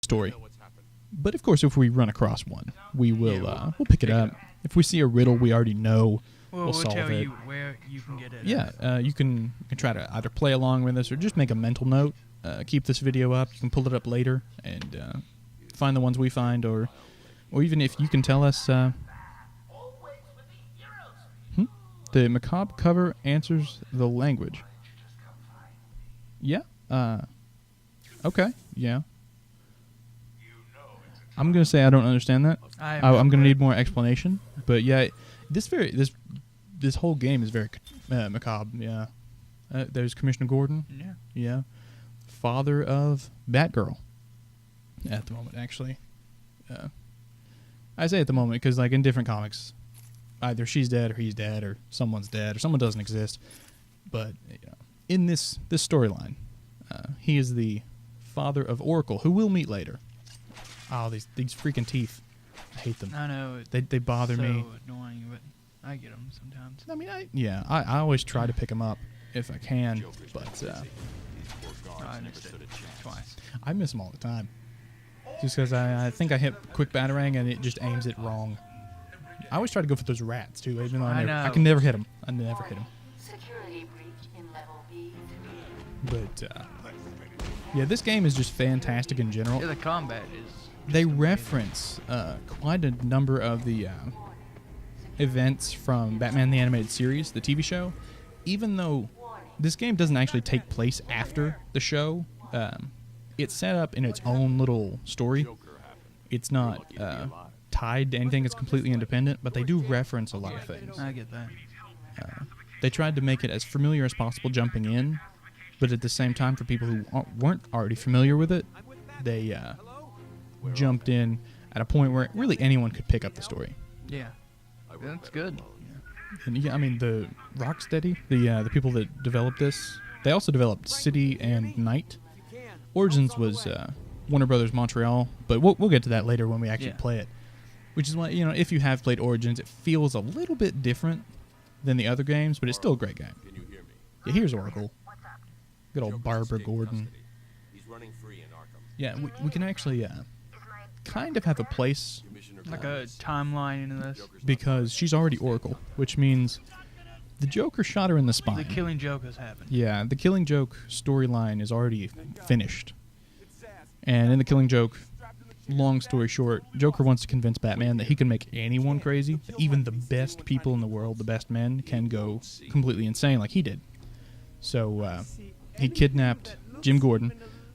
story. But of course, if we run across one, we'll pick it up. If we see a riddle we already know, we'll solve tell it. you where you can get it. Yeah, you can try to either play along with us or just make a mental note. Keep this video up. You can pull it up later and find the ones we find, or even if you can tell us. The macabre cover answers the language. Yeah. Okay. Yeah. I'm gonna say I don't understand that. I'm gonna need more explanation. But yeah, this whole game is very macabre. Yeah. There's Commissioner Gordon. Yeah. Yeah. Father of Batgirl. At the moment, actually. I say at the moment because, like, in different comics, either she's dead or he's dead or someone's dead or someone doesn't exist. But in this storyline, he is the father of Oracle, who we'll meet later. Oh, these freaking teeth! I hate them. I know they bother me. So annoying, but I get them sometimes. I mean, I always try to pick them up if I can, but I missed it twice. I miss them all the time. Just because I think I hit quick batarang and it just aims it wrong. I always try to go for those rats too, even though I can never hit them. I never hit them. Security breach in level B. But yeah, this game is just fantastic in general. Yeah, the combat is. They reference quite a number of the events from Batman the Animated Series, the TV show. Even though this game doesn't actually take place after the show, it's set up in its own little story. It's not tied to anything. It's completely independent, but they do reference a lot of things. I get that. They tried to make it as familiar as possible jumping in, but at the same time, for people who weren't already familiar with it, they jumped in at a point where really anyone could pick up the story. Yeah, that's good. And yeah, I mean, the Rocksteady, the people that developed this, they also developed City and Night. Origins was Warner Brothers Montreal, but we'll get to that later when we actually play it. Which is why, if you have played Origins, it feels a little bit different than the other games, but it's still a great game. Can you hear me? Yeah, here's Oracle. Good old Barbara Gordon. He's running free in Arkham. Yeah, we can actually kind of have a place, Like a timeline in this. because she's already Oracle, which means the Joker shot her in the spine. The Killing Joke has happened. Yeah, the Killing Joke storyline is already finished. And in the Killing Joke, long story short, Joker wants to convince Batman that he can make anyone crazy. That even the best people in the world, the best men, can go completely insane like he did. So he kidnapped Jim Gordon.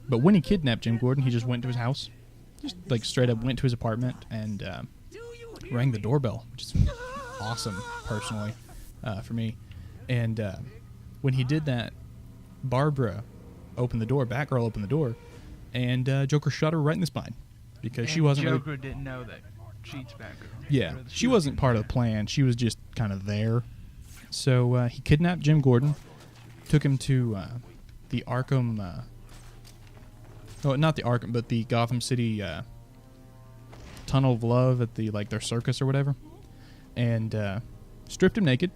But when he kidnapped Jim Gordon, he just went to his house. Just like straight up went to his apartment and rang the doorbell, which is awesome, personally, for me. And when he did that, Barbara opened the door, Batgirl opened the door, and Joker shot her right in the spine. Because she wasn't Joker didn't know that she's Batgirl. Yeah, she wasn't part of the plan. She was just kind of there. So he kidnapped Jim Gordon, took him to the Arkham... oh, not the Arkham, but the Gotham City Tunnel of Love at their circus or whatever, and stripped him naked,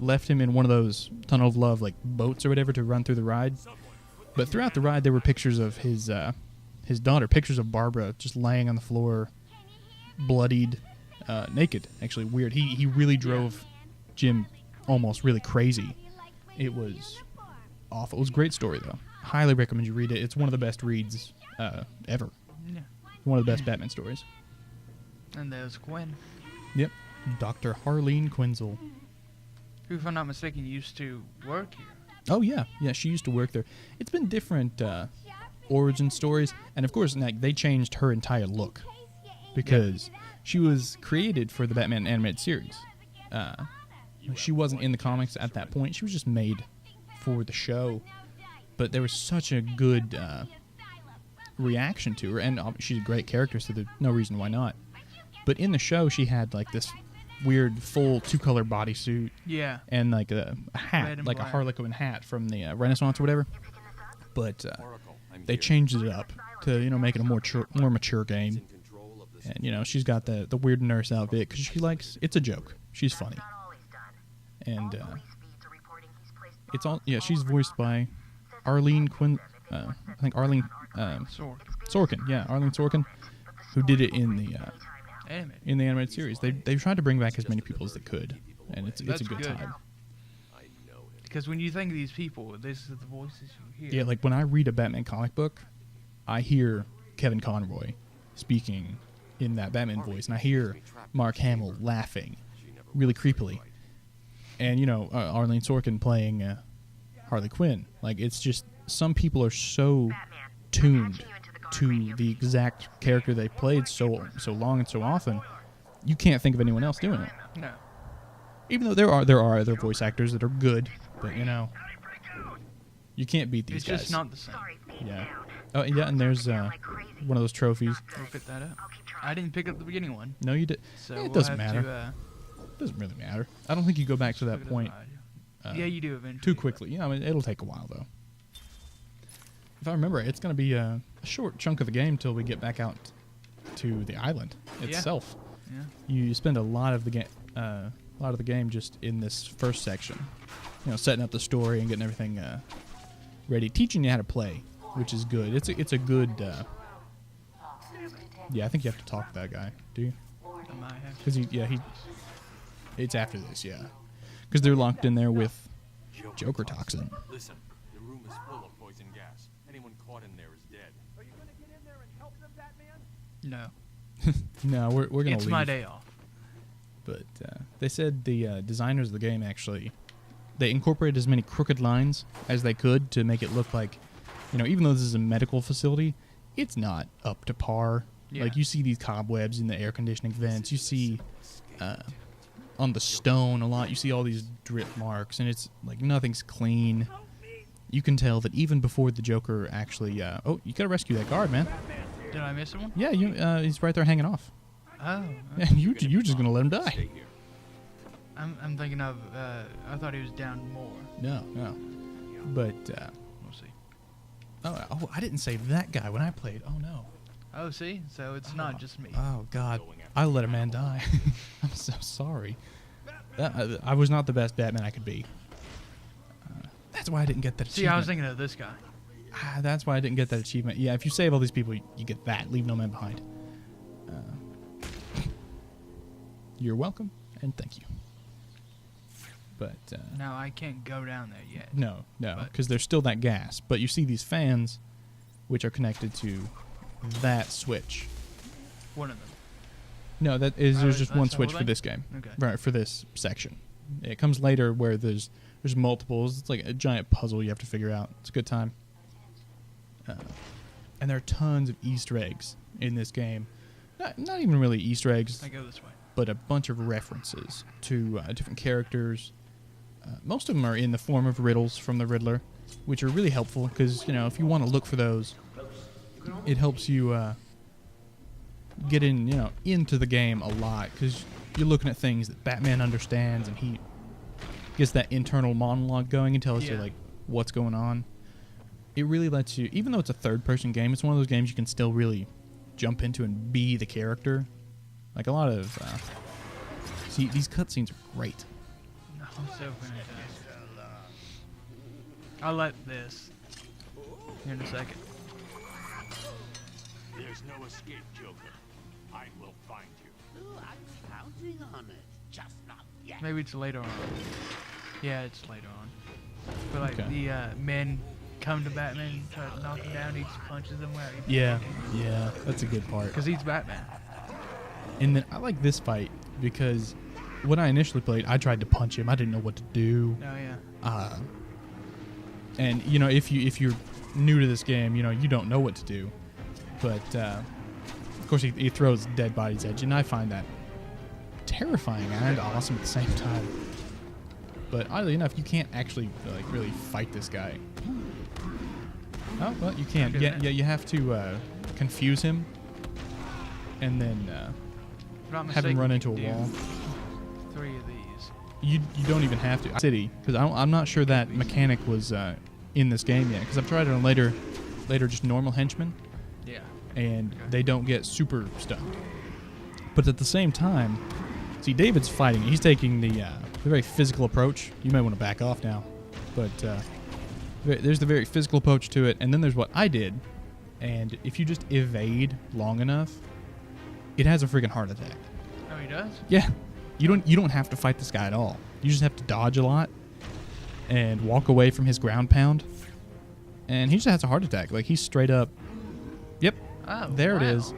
left him in one of those Tunnel of Love boats or whatever to run through the ride. But throughout the ride, there were pictures of his daughter, pictures of Barbara just laying on the floor, bloodied, naked. Actually, weird. He really drove Jim almost really crazy. It was awful. It was a great story though. Highly recommend you read it. It's one of the best reads ever. Yeah. One of the best Batman stories. And there's Gwen, Yep. Dr. Harleen Quinzel. who, if I'm not mistaken, used to work here. Oh, yeah. Yeah, she used to work there. It's been different origin stories. And, of course, they changed her entire look. Because she was created for the Batman animated series. She wasn't in the comics at that point. She was just made for the show. But there was such a good reaction to her, and she's a great character, so there's no reason why not. But in the show, she had this weird full two-color bodysuit, and a hat, like a Harlequin hat from the Renaissance or whatever. But they changed it up to make it a more mature game, and she's got the weird nurse outfit because it's a joke. She's funny, and it's all she's voiced by Arlene Quinn. I think Arlene. Sorkin, yeah, Arlene Sorkin, who did it in the Animated. animated series. They've tried to bring back as many people as they could, and it's a That's good good. time. I know him. Because when you think of these people, this is the voices you hear. Yeah, like when I read a Batman comic book, I hear Kevin Conroy speaking in that Batman voice, and I hear Mark Hamill laughing really creepily, and Arlene Sorkin playing Harley Quinn. Like, it's just some people are so tuned to the exact character they played so long and so often, you can't think of anyone else doing it. No. Even though there are other voice actors that are good, but you can't beat these It's guys. just not the same. Yeah. Oh yeah, and there's one of those trophies. We'll pick that up. I didn't pick up the beginning one. No, you did. So It we'll doesn't have matter. To, It doesn't really matter. I don't think you go back to look that at point the yeah, you do eventually. too quickly. Yeah, I mean, it'll take a while though. If I remember, it's going to be a short chunk of the game till we get back out to the island itself. Yeah. You spend a lot of the game just in this first section, setting up the story and getting everything ready, teaching you how to play, which is good. It's a good. Yeah, I think you have to talk to that guy. Do you? I might have to. Because it's after this, yeah. Because they're locked in there with Joker toxin. Listen, the room is full of poison gas. Anyone caught in there is dead. No. No, we're gonna It's leave. my day off. But they said the designers of the game actually they incorporated as many crooked lines as they could to make it look like, even though this is a medical facility, it's not up to par. Yeah. Like, you see these cobwebs in the air conditioning vents. You see on the stone a lot. You see all these drip marks, and it's like nothing's clean. You can tell that even before the Joker actually. Oh, you gotta rescue that guard, man. Did I miss one? Yeah, he's right there hanging off. Oh. Yeah, you're just gonna let him die. Stay here. I'm thinking of. I thought he was down more. No. But We'll see. oh, I didn't save that guy when I played. Oh no. Oh, see? So it's not just me. Oh God, I let a man die. I'm so sorry. I was not the best Batman I could be. That's why I didn't get that See, achievement. I was thinking of this guy. That's why I didn't get that achievement. Yeah, if you save all these people, you get that. Leave no man behind. You're welcome, and thank you. But No, I can't go down there yet. no, But- because there's still that gas. But you see these fans, which are connected to that switch. One of them. No, there's just that's one the switch whole for thing? this game. Okay. Right, for this section. It comes later where there's multiples. It's like a giant puzzle you have to figure out. It's a good time. And there are tons of Easter eggs in this game. Not even really Easter eggs, I go this way. but a bunch of references to different characters. Most of them are in the form of riddles from the Riddler, which are really helpful because, if you want to look for those, it helps you get into the game a lot because you're looking at things that Batman understands, and he gets that internal monologue going and tells you Yeah. like what's going on. It really lets you, even though it's a third-person game, it's one of those games you can still really jump into and be the character. Like a lot of see, these cutscenes are great. No, so fantastic. I'll let this here in a second. There's no escape, Joker. I will find you. I'm counting on it, just not yet. Maybe it's later on. Yeah, it's later on. But like Okay. the men come to Batman, try to knock him down, he just punches them where he Yeah, that's a good part. because he's Batman. And then I like this fight because when I initially played, I tried to punch him. I didn't know what to do. Oh yeah. And if you're new to this game, you don't know what to do. But of course, he throws dead bodies at you, and I find that terrifying and awesome at the same time. But oddly enough, you can't actually really fight this guy. Oh well, you can. Okay, Yeah, then. yeah. You have to confuse him, and then If I'm not have him mistaken, run you into a can do wall. 3 of these. You don't even have to. City, because I'm not sure that mechanic was in this game yet. Because I've tried it on later just normal henchmen, Yeah. and they don't get super stunned. But at the same time, see, David's fighting. He's taking the very physical approach. You may want to back off now, but there's the very physical approach to it, and then there's what I did, and if you just evade long enough, it has a freaking heart attack. Oh, he does? Yeah, you don't have to fight this guy at all. You just have to dodge a lot and walk away from his ground pound, and he just has a heart attack. Like, he's straight up. Yep, Oh, there wow. it is.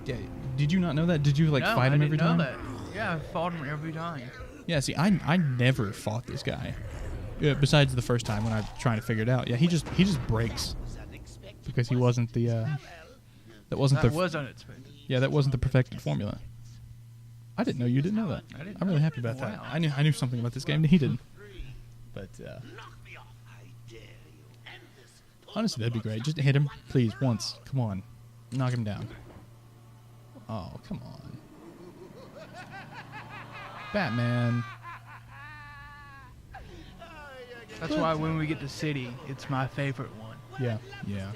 Yeah, did you not know that? Did you No, fight him I every didn't time? know that. Yeah, I fought him every time. Yeah, see, I never fought this guy. Besides the first time when I was trying to figure it out. Yeah, he just breaks because he wasn't the that wasn't That the was unexpected. yeah, that wasn't the perfected formula. I didn't know you didn't know that. I didn't I'm really know. happy about that. Wow. I knew something about this game that he didn't. But honestly, that'd be great. Just hit him, please, once. Come on, knock him down. Oh, come on, Batman. That's why when we get to City, it's my favorite one. Yeah, yeah.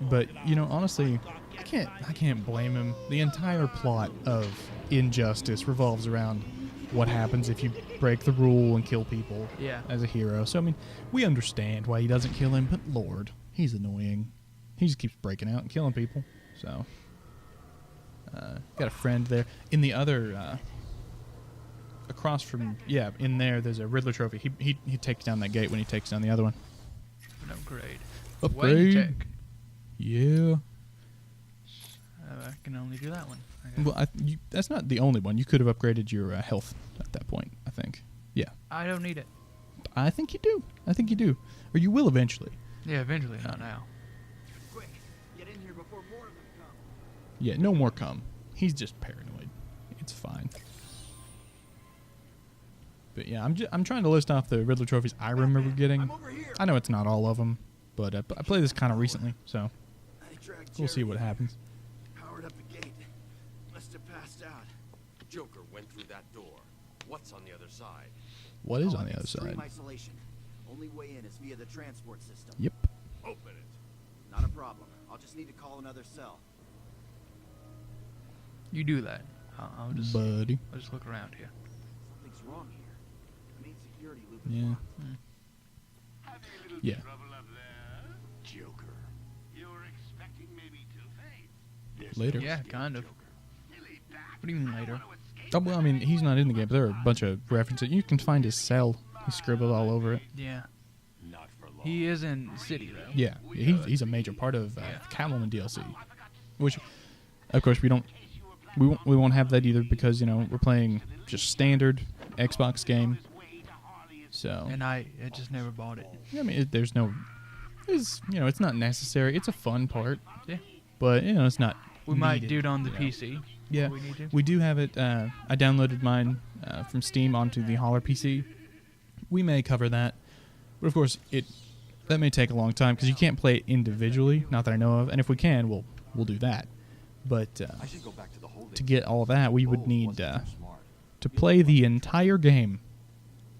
But you know, honestly, I can't blame him. The entire plot of Injustice revolves around what happens if you break the rule and kill people. Yeah. As a hero. So I mean, we understand why he doesn't kill him, but Lord, he's annoying. He just keeps breaking out and killing people. So, got a friend there in the other. Across from in there's a Riddler trophy. He takes down that gate when he takes down the other one. An upgrade. Upgrade. Waytech. Yeah. I can only do that one. Okay. Well, that's not the only one. You could have upgraded your health at that point, I think. Yeah. I don't need it. I think you do. Or you will eventually. Yeah, eventually, not now. Quick, get in here before more of them come. Yeah, no more come. He's just paranoid. It's fine. But yeah, I'm trying to list off the Riddler trophies I remember getting. I'm over here. I know it's not all of them, but I played this kind of recently, so I dragged we'll see Jerry what happens. Powered up the gate. Must have passed out. Joker went through that door. What's on the other side? What is Call on it the other extreme side? Isolation. Only way in is via the transport system. Yep. Open it. Not a problem. I'll just need to call another cell. You do that. I'll just look around here. Something's wrong here. The main security loop is Yeah. locked. Yeah. Joker. You were expecting maybe Two-Face. Later. Yeah, kind of. What do you mean later? Oh, well, I mean, he's not in the game, but there are a bunch of references. You can find his cell. He scribbled all over it. Yeah. Not for long. He is in City, though. Yeah, he's a major part of Catwoman DLC, which, of course, we won't have that either because we're playing just standard Xbox game. So And I just never bought it. I mean, it's not necessary. It's a fun part, Yeah. but it's not. We might needed, do it on the you know. PC. Yeah, if we need to. we do have it. I downloaded mine from Steam onto the Holler PC. We may cover that, but of course that may take a long time because you can't play it individually. Not that I know of, and if we can, we'll do that. But I should go back to the holding. to get all that, we would Oh, need wasn't too smart. to play the entire game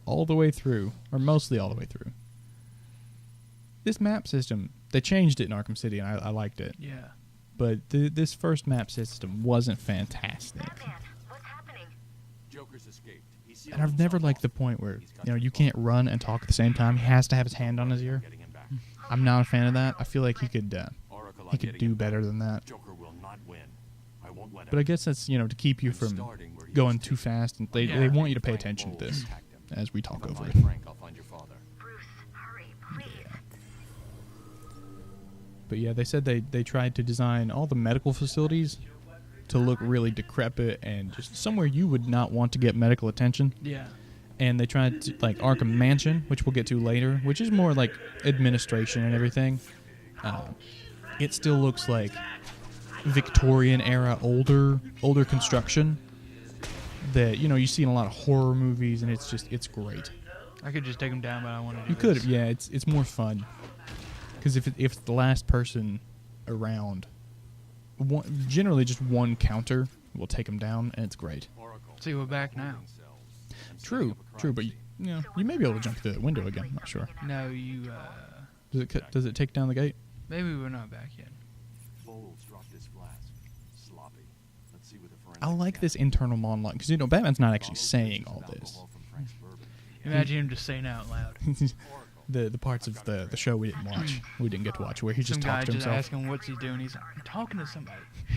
all the way through, or mostly all the way through. This map system, they changed it in Arkham City, and I liked it. Yeah. But this first map system wasn't fantastic. What's happening? Joker's escaped. He's sealed And I've never himself liked off. the point where He's got you the can't phone. run and talk at the same time. He has to have his hand on his ear. Getting him back. I'm not a fan of that. I feel like he could Oracle, he I'm could getting do him better back. than that. Joker will not win. I won't let him. But I guess that's to keep you I'm from starting where he going was too taken. fast, and they Yeah. want you to pay Frank attention to Bowles this attacked him. as we talk If I over find it. Frank, I'll find your father. Bruce, hurry, please. But yeah, they said they tried to design all the medical facilities to look really decrepit and just somewhere you would not want to get medical attention. Yeah. And they tried to, like Arkham Mansion, which we'll get to later, which is more like administration and everything. It still looks like Victorian era, older construction that you see in a lot of horror movies, and it's great. I could just take him down, but I want to do You could, this. yeah. It's more fun because if it's the last person around, generally just one counter will take them down, and it's great. Oracle. See, we're back now. Holding cells. I'm setting True, up a true, crime but scene. you may be able to jump through the window again. I'm not sure. No, you, Does it take down the gate? maybe we're not back yet. Bowles dropped his flask. Sloppy. Let's see what the forensic I like this cat- internal monologue because Batman's not actually Bottle saying traces all of this. alcohol from Frank's bourbon. Imagine him just saying it out loud. Oracle. the parts of the show we didn't watch. We didn't get to watch where he just Some guy talks to just himself. asking what's he doing. He's like, I'm talking to somebody.